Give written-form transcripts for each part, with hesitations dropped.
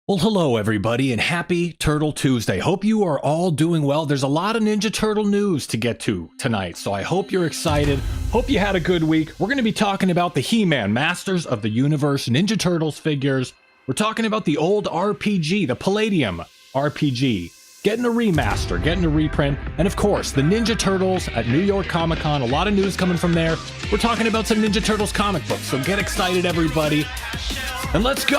Well, hello everybody and happy Turtle Tuesday. Hope you are all doing well. There's a lot of Ninja Turtle news to get to tonight, so I hope you're excited. Hope you had a good week. We're going to be talking about the He-Man Masters of the Universe Ninja Turtles figures. We're talking about the old RPG, the Palladium RPG, getting a remaster, getting a reprint, and of course, the Ninja Turtles at New York Comic Con. A lot of news coming from there. We're talking about some Ninja Turtles comic books, so get excited everybody. And let's go!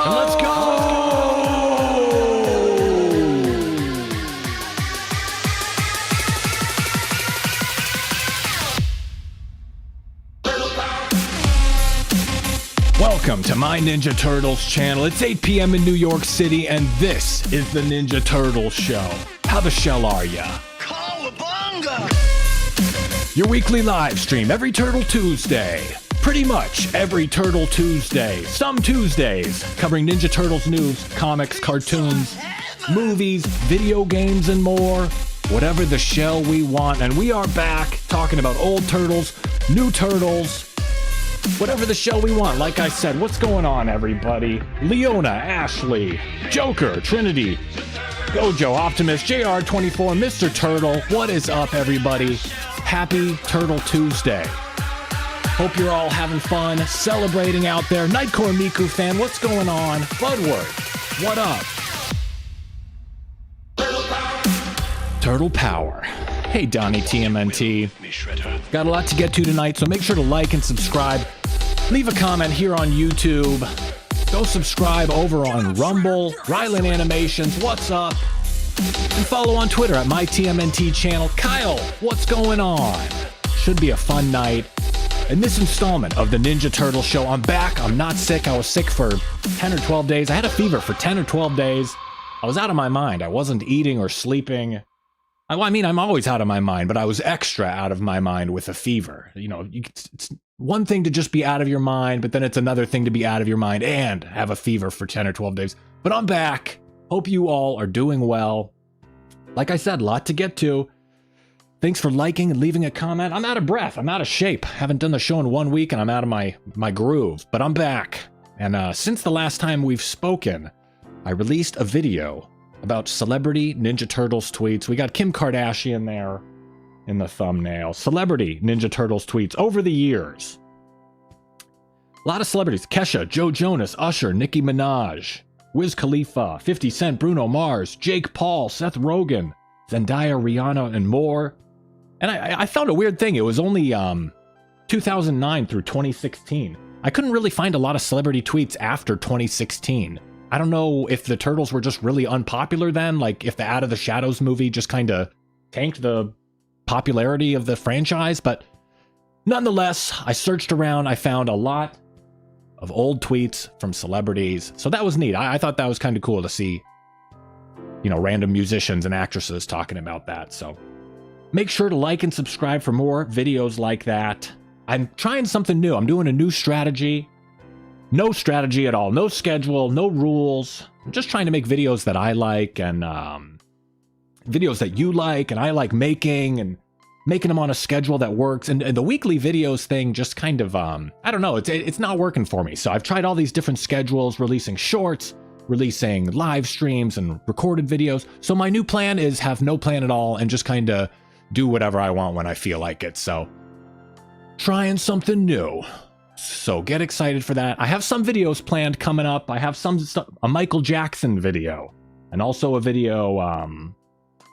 Welcome to my Ninja Turtles channel. It's 8 p.m. in New York City, and this is the Ninja Turtles Show. How the shell are ya? Cowabunga! Your weekly live stream every Turtle Tuesday. Pretty much every Turtle Tuesday. Some Tuesdays covering Ninja Turtles news, comics, cartoons, movies, video games, and more. Whatever the shell we want. And we are back talking about old turtles, new turtles, whatever the shell we want. Like I said, what's going on, everybody? Leona, Ashley, Joker, Trinity, Gojo, Optimus, JR24, Mr. Turtle. What is up, everybody? Happy Turtle Tuesday. Hope you're all having fun, celebrating out there. Nightcore Miku fan, what's going on? Budward, what up? Turtle Power. Hey, Donnie TMNT. Got a lot to get to tonight, so make sure to like and subscribe. Leave a comment here on YouTube. Go subscribe over on Rumble, Ryland Animations, what's up? And follow on Twitter at my TMNT channel. Kyle, what's going on? Should be a fun night. In this installment of the Ninja Turtle Show, I'm back. I'm not sick. I was sick for 10 or 12 days. I had a fever for 10 or 12 days. I was out of my mind. I wasn't eating or sleeping. I mean, I'm always out of my mind, but I was extra out of my mind with a fever. You know, it's one thing to just be out of your mind, but then it's another thing to be out of your mind and have a fever for 10 or 12 days. But I'm back. Hope you all are doing well. Like I said, a lot to get to. Thanks for liking and leaving a comment. I'm out of breath. I'm out of shape. Haven't done the show in 1 week and I'm out of my groove, but I'm back. And since the last time we've spoken, I released a video about celebrity Ninja Turtles tweets. We got Kim Kardashian there in the thumbnail. Celebrity Ninja Turtles tweets over the years. A lot of celebrities. Kesha, Joe Jonas, Usher, Nicki Minaj, Wiz Khalifa, 50 Cent, Bruno Mars, Jake Paul, Seth Rogen, Zendaya, Rihanna, and more. And I found a weird thing. It was only 2009 through 2016. I couldn't really find a lot of celebrity tweets after 2016. I don't know if the Turtles were just really unpopular then, like if the Out of the Shadows movie just kind of tanked the popularity of the franchise, but nonetheless, I searched around, I found a lot of old tweets from celebrities, so that was neat. I thought that was kind of cool to see, you know, random musicians and actresses talking about that, so make sure to like and subscribe for more videos like that. I'm trying something new. I'm doing a new strategy. No strategy at all. No schedule. No rules. I'm just trying to make videos that I like and videos that you like and I like making and making them on a schedule that works. And the weekly videos thing just kind of, I don't know. It's not working for me. So I've tried all these different schedules, releasing shorts, releasing live streams and recorded videos. So my new plan is have no plan at all and just kind of do whatever I want when I feel like it. So trying something new. So get excited for that. I have some videos planned coming up. I have a Michael Jackson video and also a video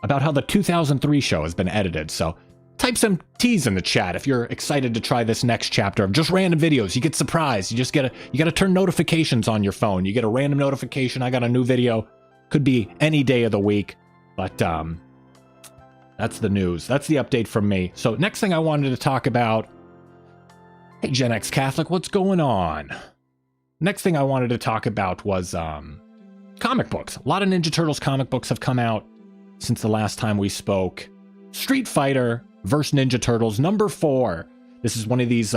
about how the 2003 show has been edited. So type some T's in the chat if you're excited to try this next chapter of just random videos. You get surprised. You gotta turn notifications on your phone. You get a random notification. I got a new video. Could be any day of the week, but that's the news. That's the update from me. So next thing I wanted to talk about. Hey, Gen X Catholic, what's going on? Next thing I wanted to talk about was comic books. A lot of Ninja Turtles comic books have come out since the last time we spoke. Street Fighter vs. Ninja Turtles #4. This is one of these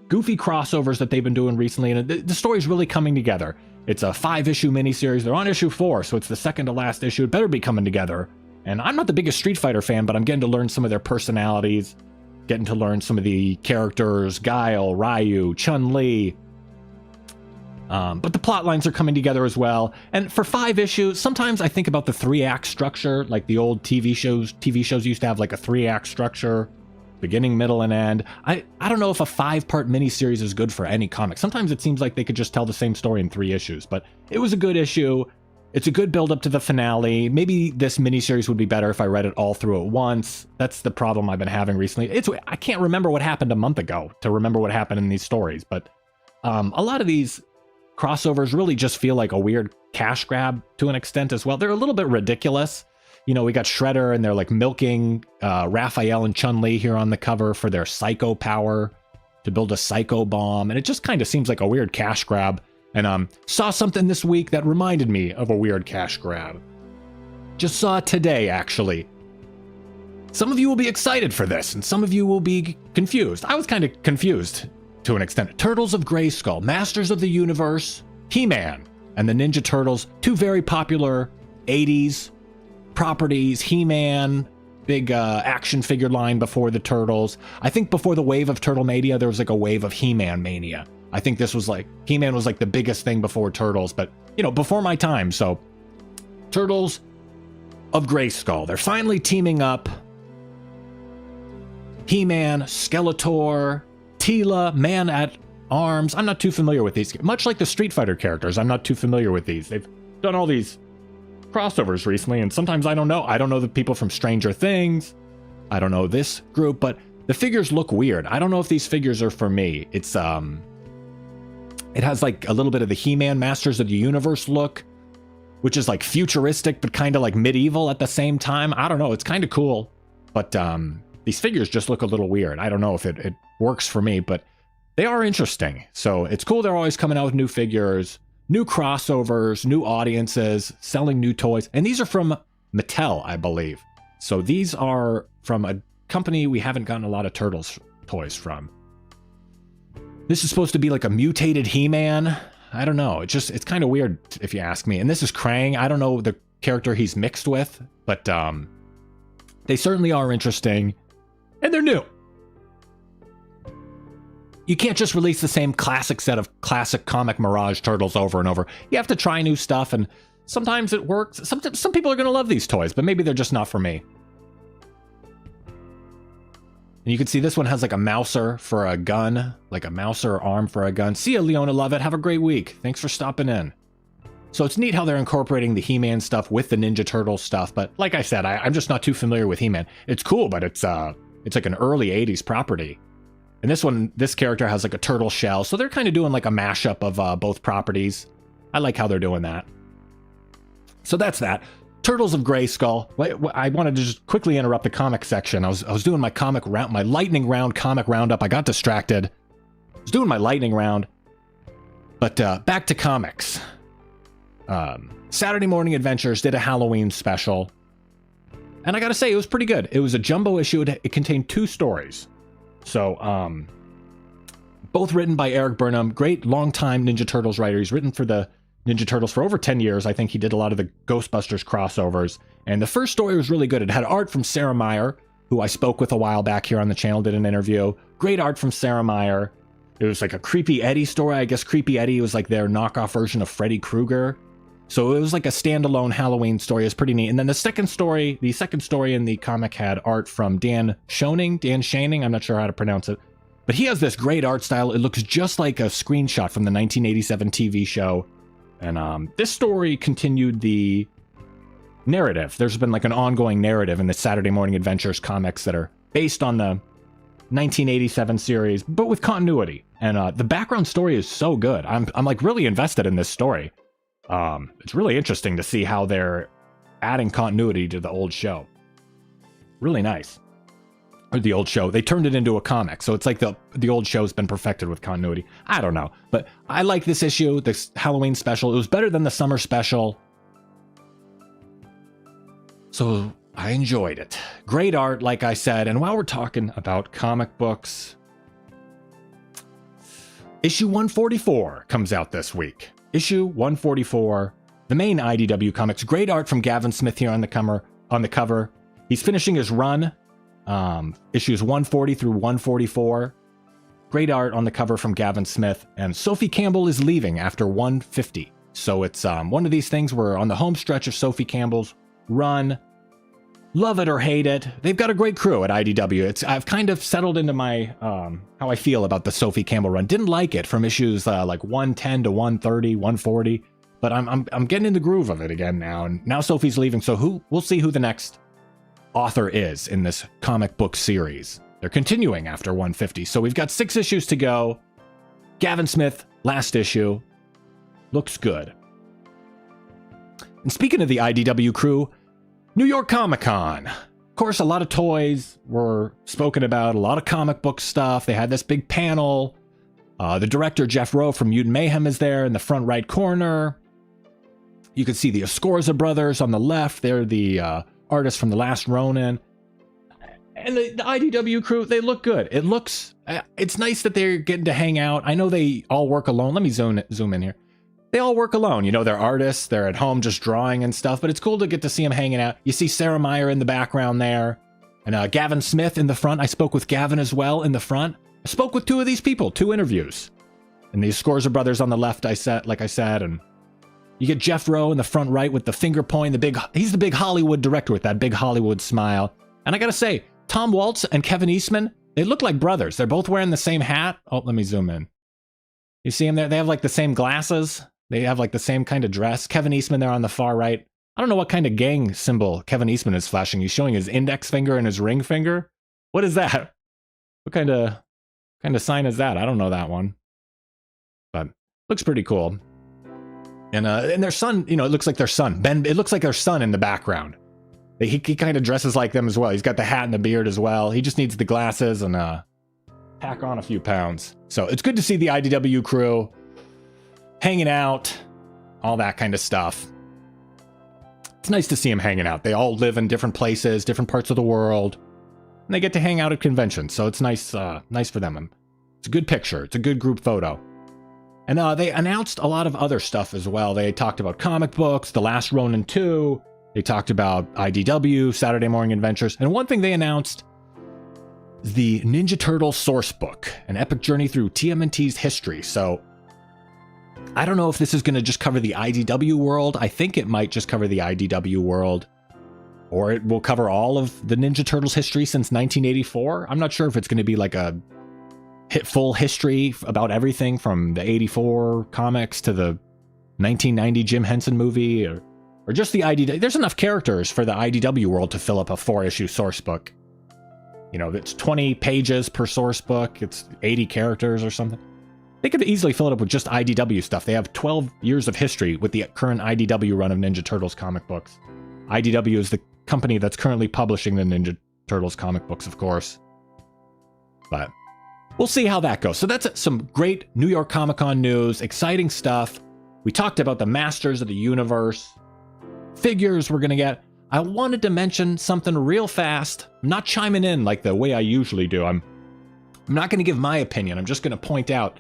goofy crossovers that they've been doing recently, and the story's really coming together. It's a 5-issue miniseries. They're on issue 4, so it's the second to last issue. It better be coming together. And I'm not the biggest Street Fighter fan, but I'm getting to learn some of their personalities. Getting to learn some of the characters, Guile, Ryu, Chun-Li, But the plot lines are coming together as well. And for 5 issues, sometimes I think about the 3-act structure, like the old TV shows. TV shows used to have like a 3-act structure, beginning, middle, and end. I don't know if a 5-part miniseries is good for any comic. Sometimes it seems like they could just tell the same story in 3 issues, but it was a good issue. It's a good build up to the finale. Maybe this miniseries would be better if I read it all through at once. That's the problem I've been having recently. I can't remember what happened a month ago to remember what happened in these stories, but a lot of these crossovers really just feel like a weird cash grab to an extent as well. They're a little bit ridiculous. You know, we got Shredder and they're like milking Raphael and Chun-Li here on the cover for their psycho power to build a psycho bomb. And it just kind of seems like a weird cash grab. And saw something this week that reminded me of a weird cash grab. Just saw it today, actually. Some of you will be excited for this, and some of you will be confused. I was kind of confused to an extent. Turtles of Grayskull, Masters of the Universe, He-Man, and the Ninja Turtles, 2 very popular 80s properties. He-Man, big action figure line before the Turtles. I think before the wave of Turtle Mania, there was like a wave of He-Man mania. I think this was like, He-Man was like the biggest thing before Turtles, but, you know, before my time. So, Turtles of Grayskull. They're finally teaming up. He-Man, Skeletor, Teela, Man-at-Arms. I'm not too familiar with these. Much like the Street Fighter characters, I'm not too familiar with these. They've done all these crossovers recently, and sometimes I don't know. I don't know the people from Stranger Things. I don't know this group, but the figures look weird. I don't know if these figures are for me. It's, it has like a little bit of the He-Man Masters of the Universe look, which is like futuristic, but kind of like medieval at the same time. I don't know. It's kind of cool, but these figures just look a little weird. I don't know if it works for me, but they are interesting. So it's cool. They're always coming out with new figures, new crossovers, new audiences, selling new toys. And these are from Mattel, I believe. So these are from a company we haven't gotten a lot of Turtles toys from. This is supposed to be like a mutated He-Man. I don't know. It's kind of weird if you ask me. And this is Krang. I don't know the character he's mixed with, but they certainly are interesting. And they're new. You can't just release the same classic set of classic comic Mirage Turtles over and over. You have to try new stuff, and sometimes it works. Some people are going to love these toys, but maybe they're just not for me. And you can see this one has like a mouser for a gun, like a mouser arm for a gun. See ya, Leona Lovett. Have a great week. Thanks for stopping in. So it's neat how they're incorporating the He-Man stuff with the Ninja Turtle stuff. But like I said, I'm just not too familiar with He-Man. It's cool, but it's like an early 80s property. And this character has like a turtle shell. So they're kind of doing like a mashup of both properties. I like how they're doing that. So that's that. Turtles of Grayskull. I wanted to just quickly interrupt the comic section. I was doing my my lightning round comic roundup. I got distracted. I was doing my lightning round. But back to comics. Saturday Morning Adventures did a Halloween special. And I gotta say, it was pretty good. It was a jumbo issue. It contained 2 stories. So, both written by Eric Burnham. Great longtime Ninja Turtles writer. He's written for the Ninja Turtles for over 10 years. I think he did a lot of the Ghostbusters crossovers. And the first story was really good. It had art from Sarah Meyer, who I spoke with a while back here on the channel, did an interview. Great art from Sarah Meyer. It was like a Creepy Eddie story. I guess Creepy Eddie was like their knockoff version of Freddy Krueger. So it was like a standalone Halloween story. It was pretty neat. And then the second story in the comic had art from Dan Schoening. I'm not sure how to pronounce it. But he has this great art style. It looks just like a screenshot from the 1987 TV show. And this story continued the narrative. There's been like an ongoing narrative in the Saturday Morning Adventures comics that are based on the 1987 series, but with continuity. And the background story is so good. I'm like really invested in this story. It's really interesting to see how they're adding continuity to the old show. Really nice. Or the old show. They turned it into a comic. So it's like the old show's been perfected with continuity. I don't know. But I like this issue, this Halloween special. It was better than the summer special. So I enjoyed it. Great art, like I said. And while we're talking about comic books, issue 144 comes out this week. Issue 144, the main IDW comics. Great art from Gavin Smith here on the cover. He's finishing his run. Issues 140 through 144. Great art on the cover from Gavin Smith, and Sophie Campbell is leaving after 150. So it's one of these things where on the home stretch of Sophie Campbell's run, love it or hate it, they've got a great crew at IDW. I've kind of settled into my how I feel about the Sophie Campbell run. Didn't like it from issues like 110 to 130, 140, but I'm getting in the groove of it again now. And now Sophie's leaving, so we'll see who the next author is in this comic book series. They're continuing after 150, so we've got 6 issues to go. Gavin Smith, last issue. Looks good. And speaking of the IDW crew, New York Comic Con. Of course, a lot of toys were spoken about, a lot of comic book stuff. They had this big panel. The director, Jeff Rowe from Mutant Mayhem, is there in the front right corner. You can see the Escorza brothers on the left. They're the artists from The Last Ronin. And the IDW crew, they look good. It's nice that they're getting to hang out. I know they all work alone. Let me zoom in here. They all work alone. You know, they're artists. They're at home just drawing and stuff, but it's cool to get to see them hanging out. You see Sarah Meyer in the background there, and Gavin Smith in the front. I spoke with Gavin as well in the front. I spoke with 2 of these people, 2 interviews. And the Escorza brothers on the left, like I said, and you get Jeff Rowe in the front right with the finger point, he's the big Hollywood director with that big Hollywood smile. And I gotta say, Tom Waltz and Kevin Eastman, they look like brothers. They're both wearing the same hat. Oh, let me zoom in. You see them there? They have like the same glasses. They have like the same kind of dress. Kevin Eastman there on the far right. I don't know what kind of gang symbol Kevin Eastman is flashing. He's showing his index finger and his ring finger. What is that? What kind of sign is that? I don't know that one. But looks pretty cool. And their son, you know, it looks like their son. Ben, it looks like their son in the background. He kind of dresses like them as well. He's got the hat and the beard as well. He just needs the glasses and pack on a few pounds. So it's good to see the IDW crew hanging out, all that kind of stuff. It's nice to see them hanging out. They all live in different places, different parts of the world, and they get to hang out at conventions. So it's nice for them. It's a good picture. It's a good group photo. And they announced a lot of other stuff as well. They talked about comic books, The Last Ronin 2. They talked about IDW, Saturday Morning Adventures. And one thing they announced is the Ninja Turtle source book, an epic journey through TMNT's history. So I don't know if this is going to just cover the IDW world. I think it might just cover the IDW world. Or it will cover all of the Ninja Turtles history since 1984. I'm not sure if it's going to be like a full history about everything from the 84 comics to the 1990 Jim Henson movie, or just the IDW. There's enough characters for the IDW world to fill up a 4-issue source book. You know, it's 20 pages per source book. It's 80 characters or something. They could easily fill it up with just IDW stuff. They have 12 years of history with the current IDW run of Ninja Turtles comic books. IDW is the company that's currently publishing the Ninja Turtles comic books, of course. But we'll see how that goes. So that's some great New York Comic Con news, exciting stuff. We talked about the Masters of the Universe, figures we're going to get. I wanted to mention something real fast. I'm not chiming in like the way I usually do. I'm not going to give my opinion. I'm just going to point out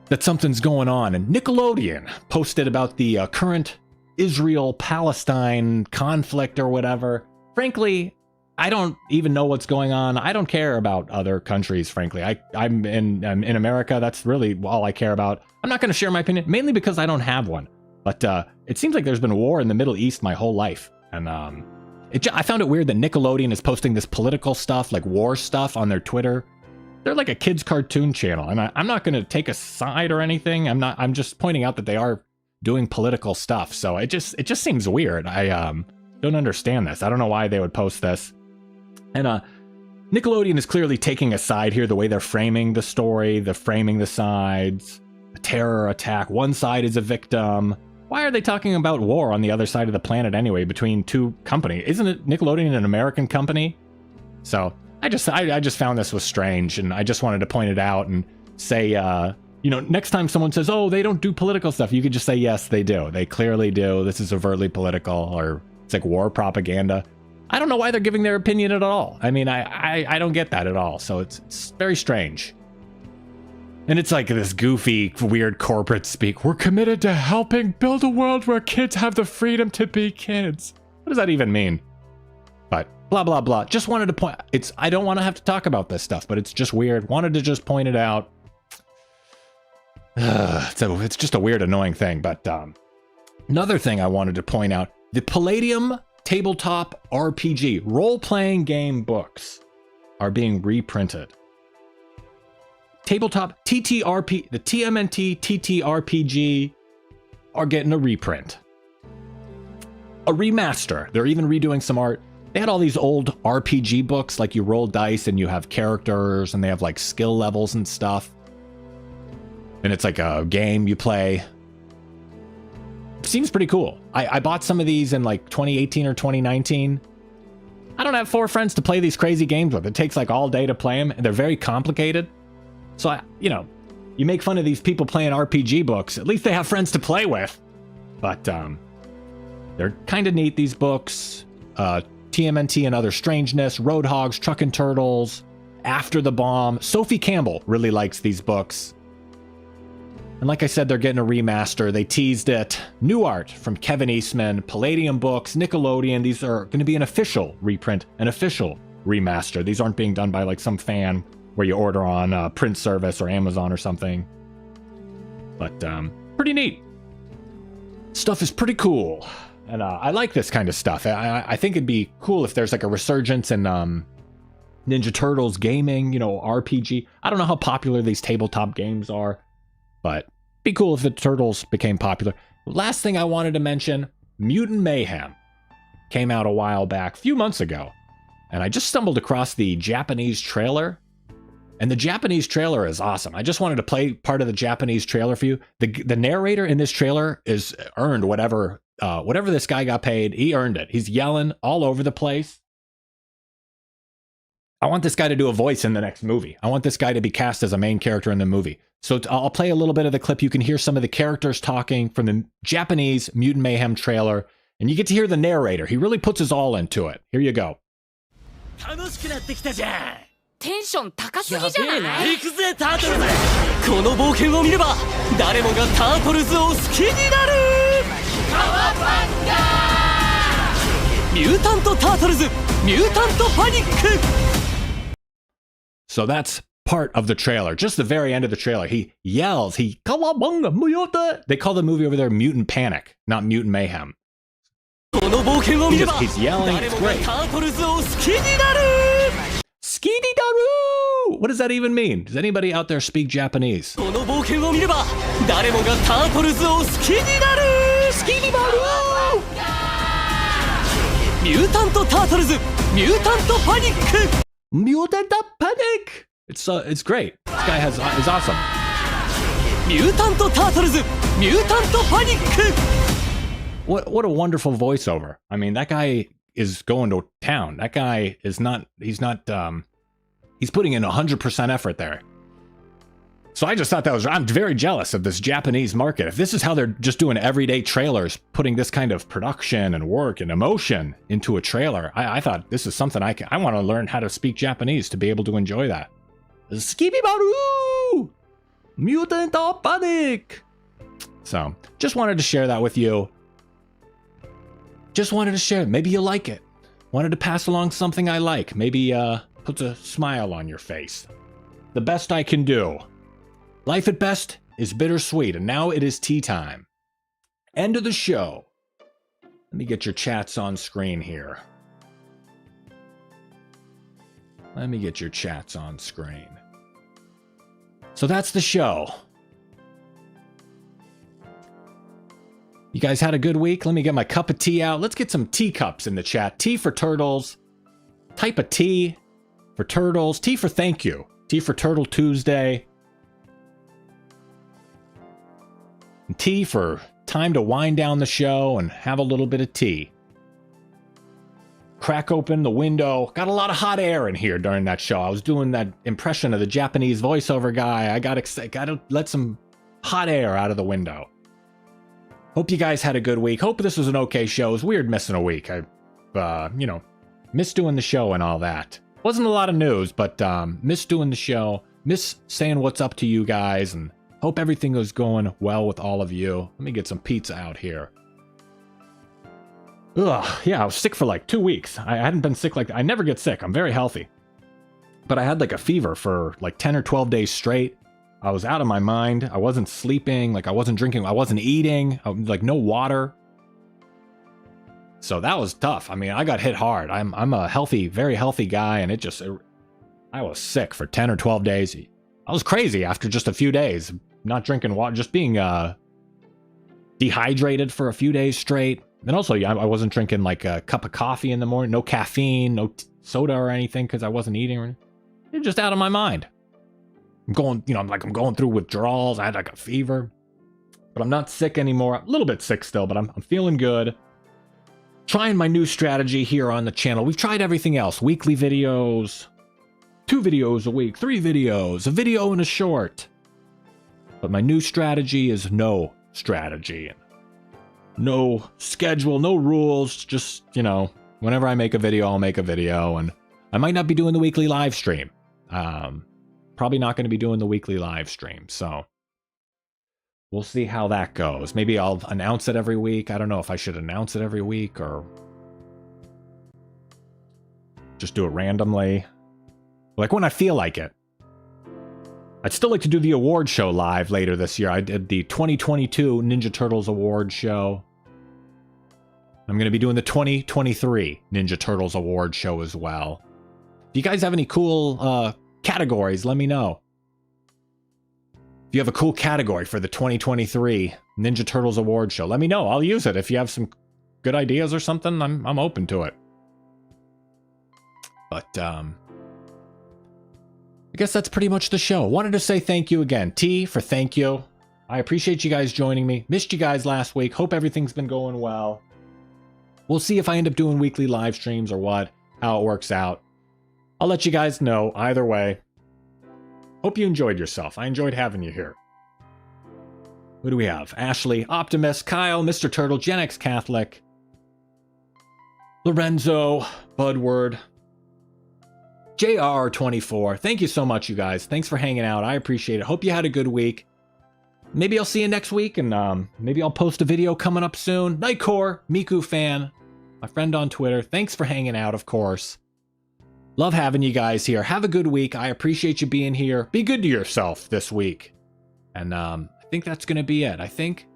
that something's going on. And Nickelodeon posted about the current Israel-Palestine conflict or whatever. Frankly, I don't even know what's going on. I don't care about other countries, frankly. I'm in America. That's really all I care about. I'm not going to share my opinion, mainly because I don't have one. But it seems like there's been war in the Middle East my whole life. And I found it weird that Nickelodeon is posting this political stuff, like war stuff, on their Twitter. They're like a kid's cartoon channel, and I'm not going to take a side or anything. I'm just pointing out that they are doing political stuff. So it just seems weird. I don't understand this. I don't know why they would post this. And Nickelodeon is clearly taking a side here, the way they're framing the story, they're framing the sides, a terror attack. One side is a victim. Why are they talking about war on the other side of the planet anyway, between two companies? Isn't it Nickelodeon an American company? So I just found this was strange, and I just wanted to point it out and say, you know, next time someone says, oh, they don't do political stuff, you could just say, yes, they do. They clearly do. This is overtly political, or it's like war propaganda. I don't know why they're giving their opinion at all. I mean, I don't get that at all. So it's very strange. And it's like this goofy, weird corporate speak. We're committed to helping build a world where kids have the freedom to be kids. What does that even mean? But blah, blah, blah. Just wanted to point, I don't want to have to talk about this stuff, but it's just weird. Wanted to just point it out. It's just a weird, annoying thing. But another thing I wanted to point out, the Palladium tabletop RPG role-playing game books are being reprinted. Tabletop TTRP, the TMNT TTRPG are getting a reprint. A remaster. They're even redoing some art. They had all these old RPG books, like you roll dice and you have characters and they have like skill levels and stuff. And it's like a game you play. Seems pretty cool. I bought some of these in like 2018 or 2019. I don't have 4 friends to play these crazy games with. It takes like all day to play them and they're very complicated. So, you make fun of these people playing RPG books. At least they have friends to play with. But they're kind of neat, these books. TMNT and Other Strangeness, Roadhogs, Truckin' Turtles, After the Bomb. Sophie Campbell really likes these books. And like I said, they're getting a remaster. They teased it. New art from Kevin Eastman, Palladium Books, Nickelodeon. These are going to be an official reprint, an official remaster. These aren't being done by like some fan where you order on a print service or Amazon or something. But pretty neat. Stuff is pretty cool. And I like this kind of stuff. I think it'd be cool if there's like a resurgence in Ninja Turtles gaming, RPG. I don't know how popular these tabletop games are, but it'd be cool if the Turtles became popular. Last thing I wanted to mention, Mutant Mayhem came out a while back, a few months ago. And I just stumbled across the Japanese trailer. And the Japanese trailer is awesome. I just wanted to play part of the Japanese trailer for you. The narrator in this trailer is earned whatever this guy got paid. He earned it. He's yelling all over the place. I want this guy to do a voice in the next movie. I want this guy to be cast as a main character in the movie. So I'll play a little bit of the clip. You can hear some of the characters talking from the Japanese Mutant Mayhem trailer. And you get to hear the narrator. He really puts his all into it. Here you go. テンション高すぎじゃない？行くぜタートルズ。この冒険を見れば誰もがタートルズを好きになる。カワパンダ。ミュータントタートルズ、ミュータントパニック。So that's part of the trailer. Just the very end of the trailer. He yells. Kawabunga Muyota. They call the movie over there Mutant Panic, not Mutant Mayhem. He's yelling. It's great. Skidi-daru! What does that even mean? Does anybody out there speak Japanese? Skidi-daru! Mutant Panic! It's great. This guy is awesome. Mutant Turtles! Mutant Panic! What a wonderful voiceover. I mean, that guy is going to town. That guy is not, he's putting in 100% effort there. So I just thought I'm very jealous of this Japanese market. If this is how they're just doing everyday trailers, putting this kind of production and work and emotion into a trailer, I thought this is something I want to learn how to speak Japanese to be able to enjoy that. Skibibaru! Mutant Panic! So, just wanted to share that with you. Just wanted to share it. Maybe you like it. Wanted to pass along something I like. Maybe puts a smile on your face. The best I can do. Life at best is bittersweet, and now it is tea time. End of the show. Let me get your chats on screen here. Let me get your chats on screen. So that's the show. You guys had a good week? Let me get my cup of tea out. Let's get some teacups in the chat. T for turtles. Type a T for turtles. T for thank you. T for Turtle Tuesday. And T for time to wind down the show and have a little bit of tea. Crack open the window. Got a lot of hot air in here during that show. I was doing that impression of the Japanese voiceover guy. I got excited. Got to let some hot air out of the window. Hope you guys had a good week. Hope this was an okay show. It was weird missing a week. I, miss doing the show and all that. Wasn't a lot of news, but miss doing the show. Miss saying what's up to you guys, and hope everything is going well with all of you. Let me get some pizza out here. Ugh, yeah, I was sick for like 2 weeks. I hadn't been sick like that. I never get sick. I'm very healthy. But I had like a fever for like 10 or 12 days straight. I was out of my mind. I wasn't sleeping. Like I wasn't drinking. I wasn't eating. Like no water. So that was tough. I mean, I got hit hard. I'm a healthy, very healthy guy, and I was sick for 10 or 12 days. I was crazy after just a few days. Not drinking water, just being dehydrated for a few days straight. And also, yeah, I wasn't drinking like a cup of coffee in the morning, no caffeine, no soda or anything because I wasn't eating. It's just out of my mind. I'm going through withdrawals. I had like a fever, but I'm not sick anymore. I'm a little bit sick still, but I'm feeling good. Trying my new strategy here on the channel. We've tried everything else. Weekly videos, 2 videos a week, 3 videos, a video and a short. But my new strategy is no strategy. No schedule, no rules, just, whenever I make a video, I'll make a video, and I might not be doing the weekly live stream. Probably not going to be doing the weekly live stream, so we'll see how that goes. Maybe I'll announce it every week. I don't know if I should announce it every week or just do it randomly. Like when I feel like it. I'd still like to do the award show live later this year. I did the 2022 Ninja Turtles award show. I'm going to be doing the 2023 Ninja Turtles award show as well. If you guys have any cool categories, let me know. If you have a cool category for the 2023 Ninja Turtles award show, let me know. I'll use it. If you have some good ideas or something, I'm open to it. But I guess that's pretty much the show. Wanted to say thank you again. T for thank you. I appreciate you guys joining me. Missed you guys last week. Hope everything's been going well. We'll see if I end up doing weekly live streams or what, how it works out. I'll let you guys know either way. Hope you enjoyed yourself. I enjoyed having you here. Who do we have? Ashley, Optimus, Kyle, Mr. Turtle, Gen X Catholic, Lorenzo, Budward, JR24. Thank you so much, you guys. Thanks for hanging out. I appreciate it. Hope you had a good week. Maybe I'll see you next week, and maybe I'll post a video coming up soon. Nightcore, Miku fan, my friend on Twitter. Thanks for hanging out, of course. Love having you guys here. Have a good week. I appreciate you being here. Be good to yourself this week. And I think that's going to be it. I think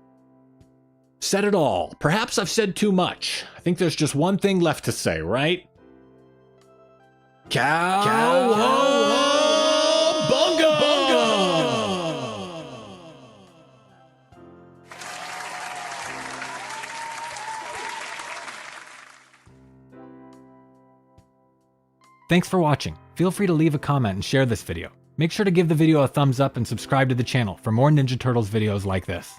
said it all. Perhaps I've said too much. I think there's just one thing left to say, right? Cowabunga! Thanks for watching. Feel free to leave a comment and share this video. Make sure to give the video a thumbs up and subscribe to the channel for more Ninja Turtles videos like this.